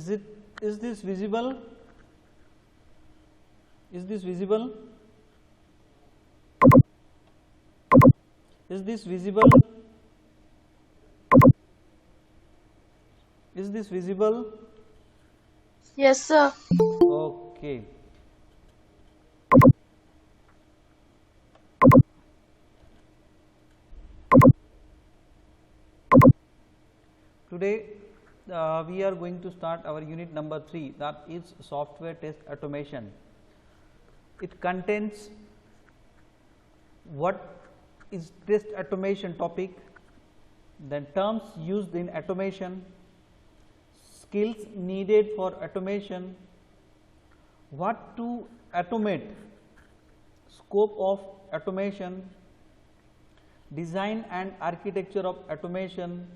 is this visible? Is this visible? Is this visible? Is this visible? Yes, sir. Okay. Today we are going to start our unit number 3, that is software test automation. It contains what is test automation topic, then terms used in automation, skills needed for automation, what to automate, scope of automation, design and architecture of automation,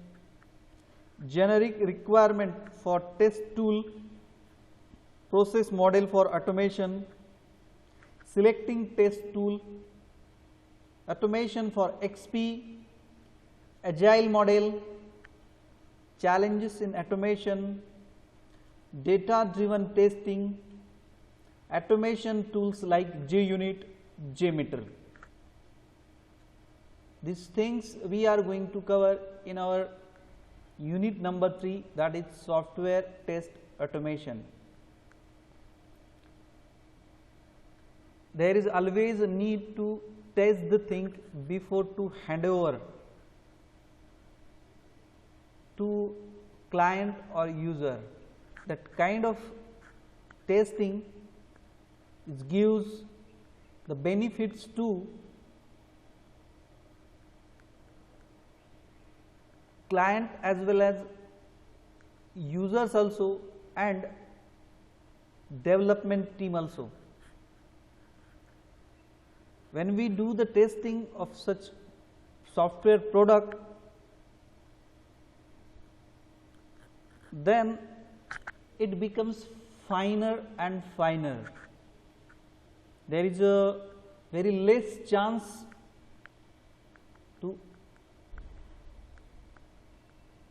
generic requirement for test tool, process model for automation, selecting test tool, automation for XP, agile model, challenges in automation, data driven testing, automation tools like JUnit, JMeter. These things we are going to cover in our unit number 3, that is software test automation. There is always a need to test the thing before to hand over to client or user. That kind of testing gives the benefits to client as well as users also and development team also. When we do the testing of such software product, then it becomes finer and finer. There is a very less chance to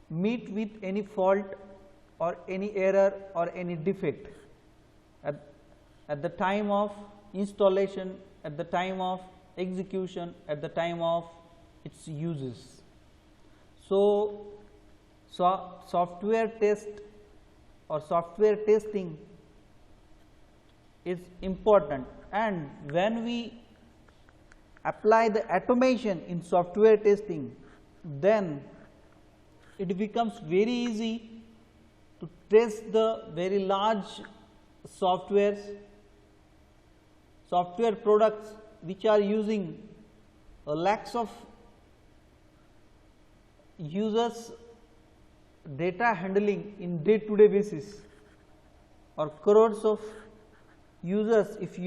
meet with any fault or any error or any defect at the time of installation, at the time of execution, at the time of its uses. So software test or software testing is important, and when we apply the automation in software testing, then it becomes very easy to test the very large software products which are using lakhs of users data handling in day-to-day basis, or crores of users if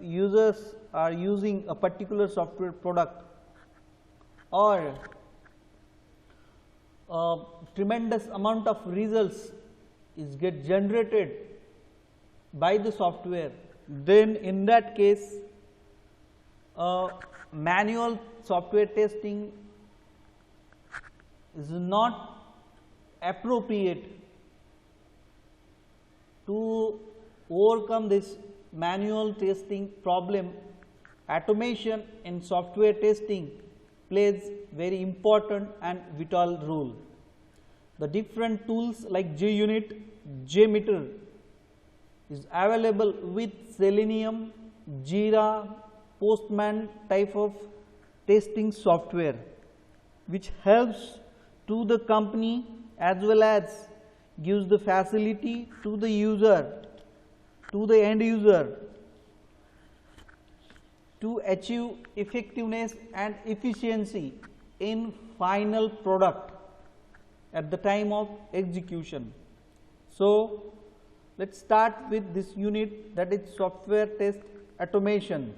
users are using a particular software product, or a tremendous amount of results is get generated by the software, then in that case manual software testing is not appropriate to overcome this manual testing problem. Automation in software testing plays very important and vital role. The different tools like JUnit, JMeter is available with Selenium, Jira, Postman type of testing software, which helps to the company as well as gives the facility to the user, to the end user, to achieve effectiveness and efficiency in final product at the time of execution. So let us start with this unit, that is software test automation.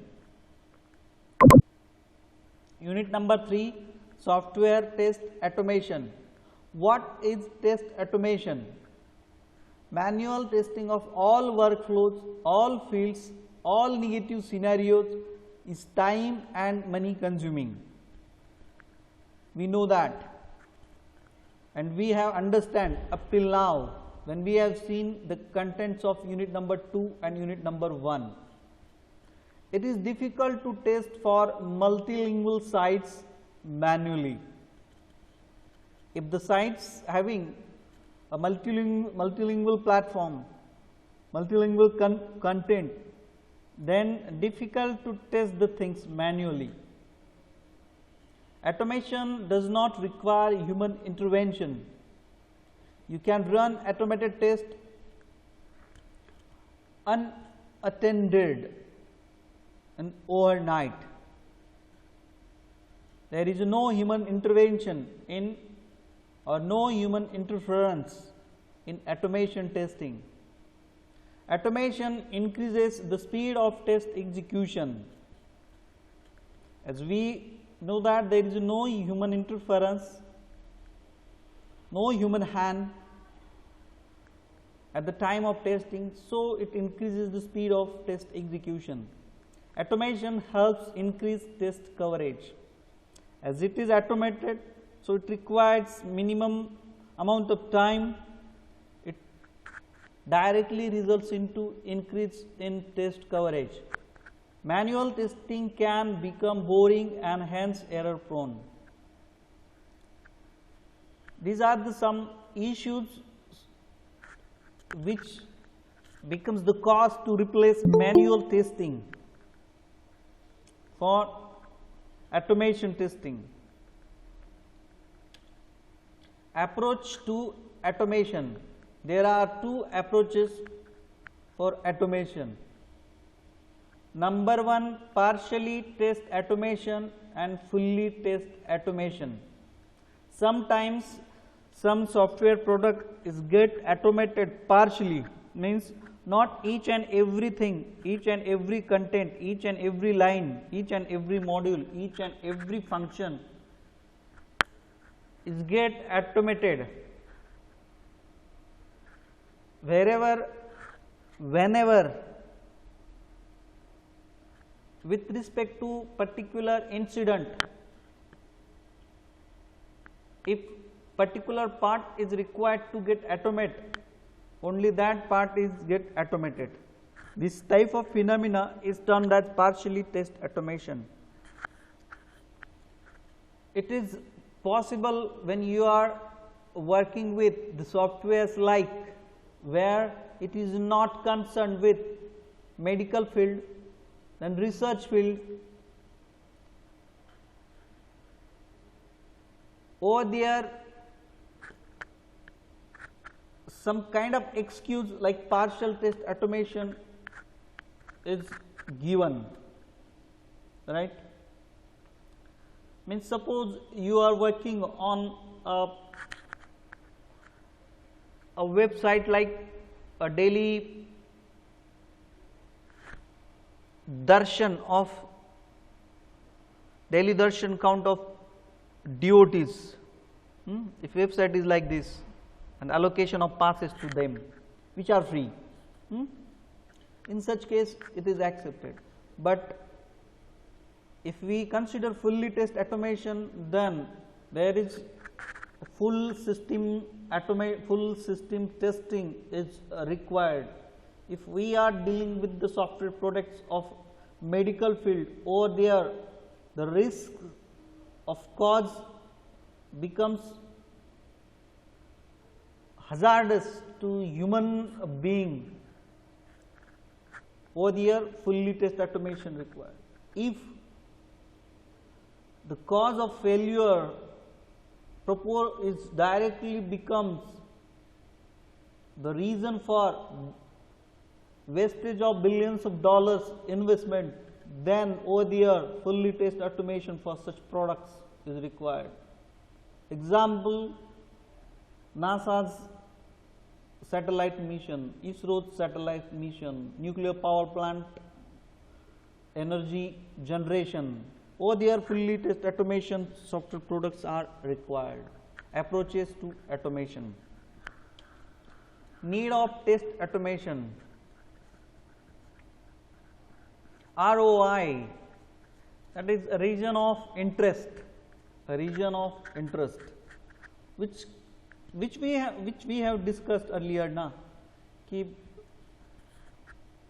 Unit number 3, software test automation. What is test automation? Manual testing of all workflows, all fields, all negative scenarios is time and money consuming. We know that, and we have understand up till now when we have seen the contents of unit number 2 and unit number 1. It is difficult to test for multilingual sites manually. If the sites having a multilingual platform, multilingual content, then difficult to test the things manually. Automation does not require human intervention. You can run automated test unattended and overnight. There is no human intervention in or no human interference in automation testing. Automation increases the speed of test execution. As we know that there is no human interference, no human hand at the time of testing, so it increases the speed of test execution. Automation helps increase test coverage. As it is automated, so it requires minimum amount of time. It directly results into increase in test coverage. Manual testing can become boring and hence error prone. These are some issues which becomes the cause to replace manual testing for automation testing. Approach to automation. There are two approaches for automation. Number 1, partially test automation and fully test automation. Sometimes some software product is get automated partially, means not each and everything, each and every content, each and every line, each and every module, each and every function is get automated. Wherever, whenever, with respect to particular incident, if particular part is required to get automated, only that part is get automated. This type of phenomena is termed as partially test automation. It is possible when you are working with the softwares like where it is not concerned with medical field, then research field. Over there some kind of excuse like partial test automation is given, right? Means suppose you are working on a website like a daily darshan count of devotees. If website is like this and allocation of passes to them which are free, in such case it is accepted. But if we consider fully test automation, then there is full system testing is required. If we are dealing with the software products of medical field, over there the risk of cause becomes hazardous to human being. Over there fully test automation required. If the cause of failure is directly becomes the reason for wastage of billions of dollars investment, then over there fully test automation for such products is required. Example, NASA's satellite mission, ISRO's satellite mission, nuclear power plant energy generation. Over there fully test automation software products are required. Approaches to automation. Need of test automation. ROI, that is a region of interest, which which we have discussed earlier now, कि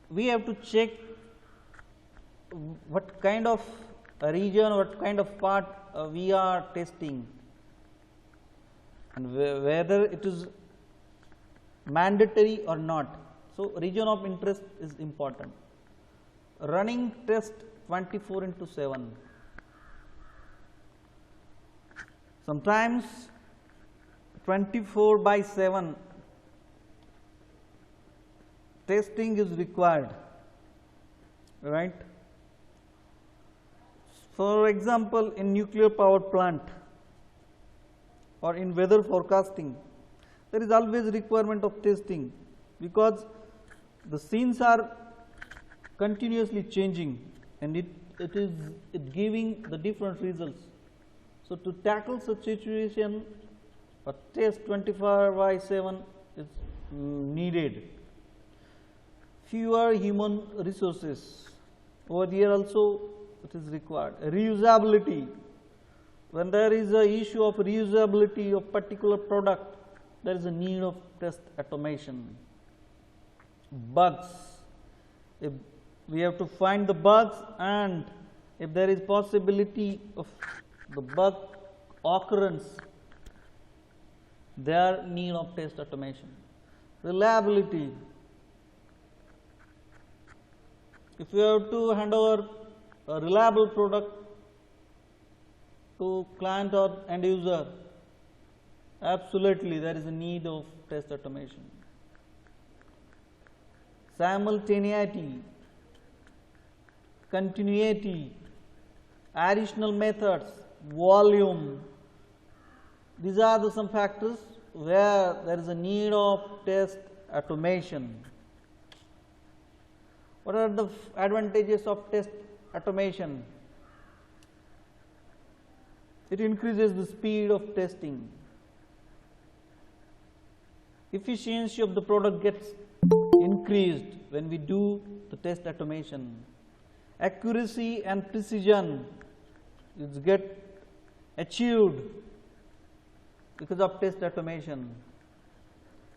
we have to check what kind of region, what kind of part we are testing, and whether it is mandatory or not. So, region of interest is important. Running test 24/7. Sometimes 24/7 testing is required, right? For example, in nuclear power plant or in weather forecasting, there is always requirement of testing, because the scenes are continuously changing and it is giving the different results. So, to tackle such situation, a test 24/7 is needed. Fewer human resources, over here also it is required. Reusability, when there is a issue of reusability of particular product, there is a need of test automation. Bugs, if we have to find the bugs, and if there is possibility of the bug occurrence, there need of test automation. Reliability, if you have to hand over a reliable product to client or end user, absolutely there is a need of test automation. Simultaneity, continuity, additional methods, volume, these are the some factors where there is a need of test automation. What are the advantages of test automation? It increases the speed of testing. Efficiency of the product gets increased when we do the test automation. Accuracy and precision is get achieved because of test automation.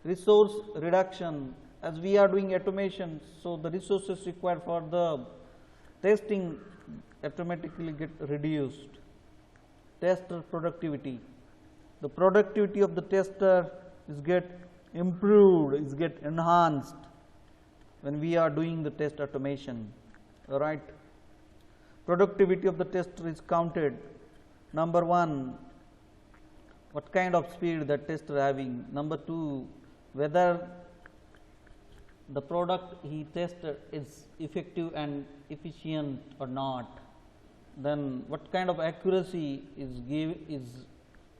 Resource reduction, as we are doing automation, so the resources required for the testing automatically get reduced. Tester productivity, the productivity of the tester is get improved, is get enhanced when we are doing the test automation. All right. Productivity of the tester is counted. Number one, what kind of speed the tester having. Number two, whether the product he tested is effective and efficient or not. Then what kind of accuracy is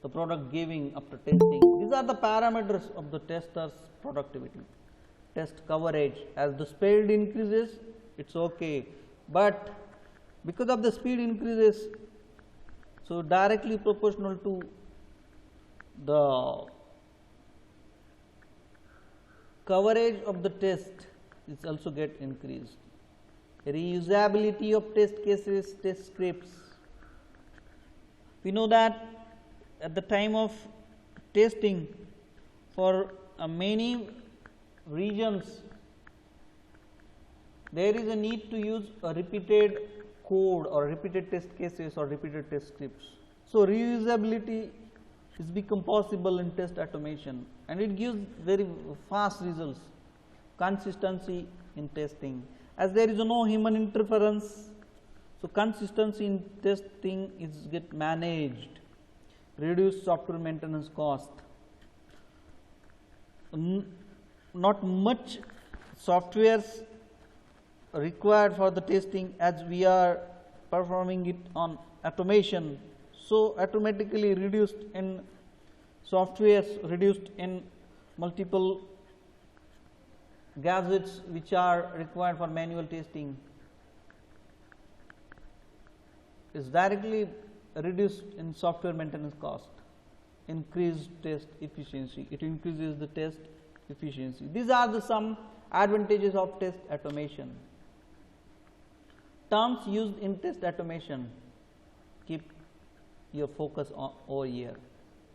the product giving after testing. These are the parameters of the tester's productivity. Test coverage, as the speed increases, it's okay, but because of the speed increases, so directly proportional to the coverage of the test is also get increased. Reusability of test cases, test scripts. We know that at the time of testing, for many regions there is a need to use a repeated code or repeated test cases or repeated test scripts. So, reusability is become possible in test automation, and it gives very fast results. Consistency in testing, as there is no human interference, so consistency in testing is get managed. Reduce software maintenance cost. Not much softwares required for the testing, as we are performing it on automation. So, automatically reduced in softwares, reduced in multiple gadgets which are required for manual testing, is directly reduced in software maintenance cost. Increased test efficiency, it increases the test efficiency. These are the some advantages of test automation. Terms used in test automation, keep your focus on over here.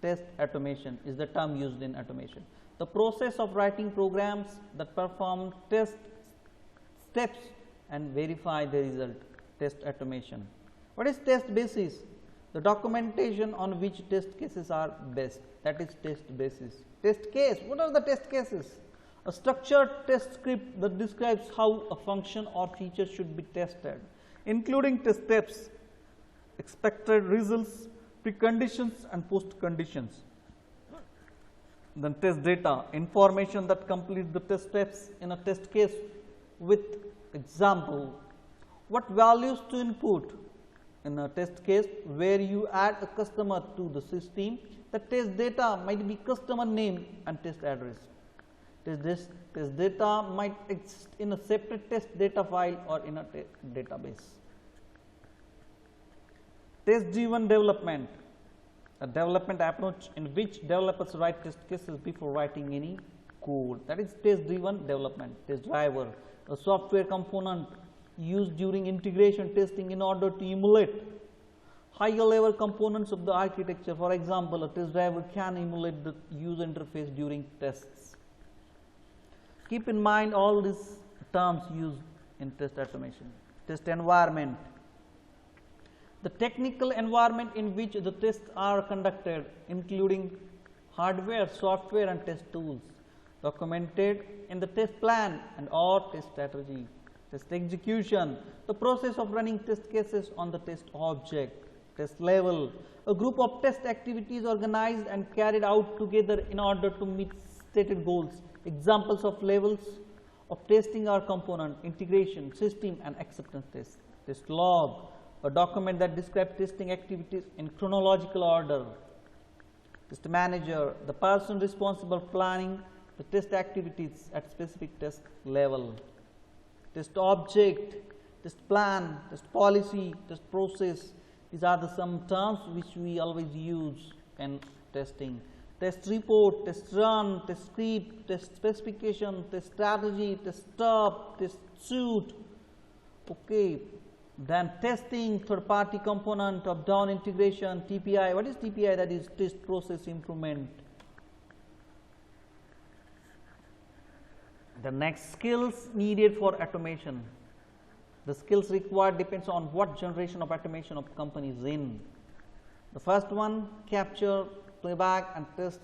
test automation is the term used in automation. The process of writing programs that perform test steps and verify the result, test automation. What is test basis? The documentation on which test cases are based, that is test basis. Test case, what are the test cases? A structured test script that describes how a function or feature should be tested, including test steps, expected results, preconditions and post conditions. Then test data, information that completes the test steps in a test case with example. What values to input in a test case where you add a customer to the system? The test data might be customer name and test address. Test data might exist in a separate test data file or in a database. Test driven development, a development approach in which developers write test cases before writing any code, that is test driven development. Test driver, a software component used during integration testing in order to emulate higher level components of the architecture. For example, a test driver can emulate the user interface during tests. Keep in mind all these terms used in test automation. Test environment, the technical environment in which the tests are conducted, including hardware, software and test tools, documented in the test plan and or test strategy. Test execution, the process of running test cases on the test object. Test level, a group of test activities organized and carried out together in order to meet stated goals. Examples of levels of testing are component, integration, system and acceptance test. Test log, a document that describes testing activities in chronological order. Test manager, the person responsible for planning the test activities at specific test level. Test object, test plan, test policy, test process. These are the some terms which we always use in testing. Test report, test run, test script, test specification, test strategy, test stop, test suite. Okay. Then testing, third party component, top down integration, TPI. What is TPI? That is test process improvement. The next skills needed for automation. The skills required depends on what generation of automation of company is in. The first one, capture, playback and test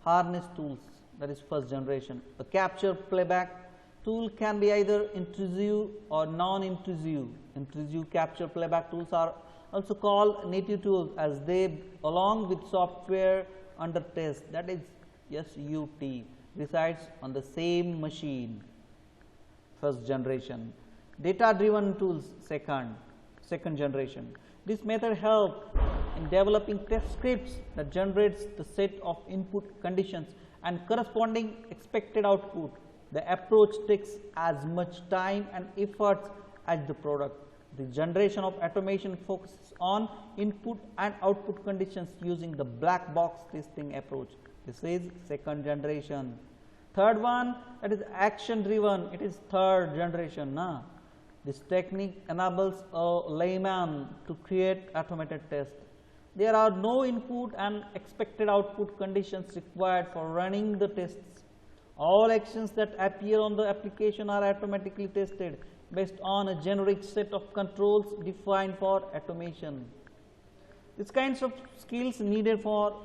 harness tools, that is first generation. The capture playback tool can be either intrusive or non-intrusive. Intrusive capture playback tools are also called native tools, as they along with software under test, that is SUT, resides on the same machine. First generation. Data driven tools, second generation. This method helps in developing test scripts that generates the set of input conditions and corresponding expected output. The approach takes as much time and effort as the product. The generation of automation focuses on input and output conditions using the black box testing approach. This is second generation. Third one, that is action driven, it is third generation. This technique enables a layman to create automated tests. There are no input and expected output conditions required for running the tests. All actions that appear on the application are automatically tested based on a generic set of controls defined for automation. These kinds of skills needed for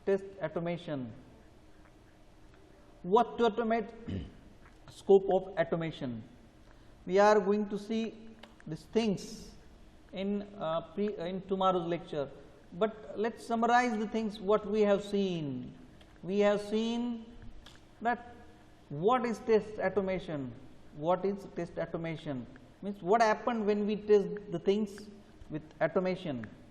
test automation. What to automate? Scope of automation. We are going to see these things in tomorrow's lecture, but let's summarize the things what we have seen. We have seen that what is test automation? What is test automation? Means what happened when we test the things with automation.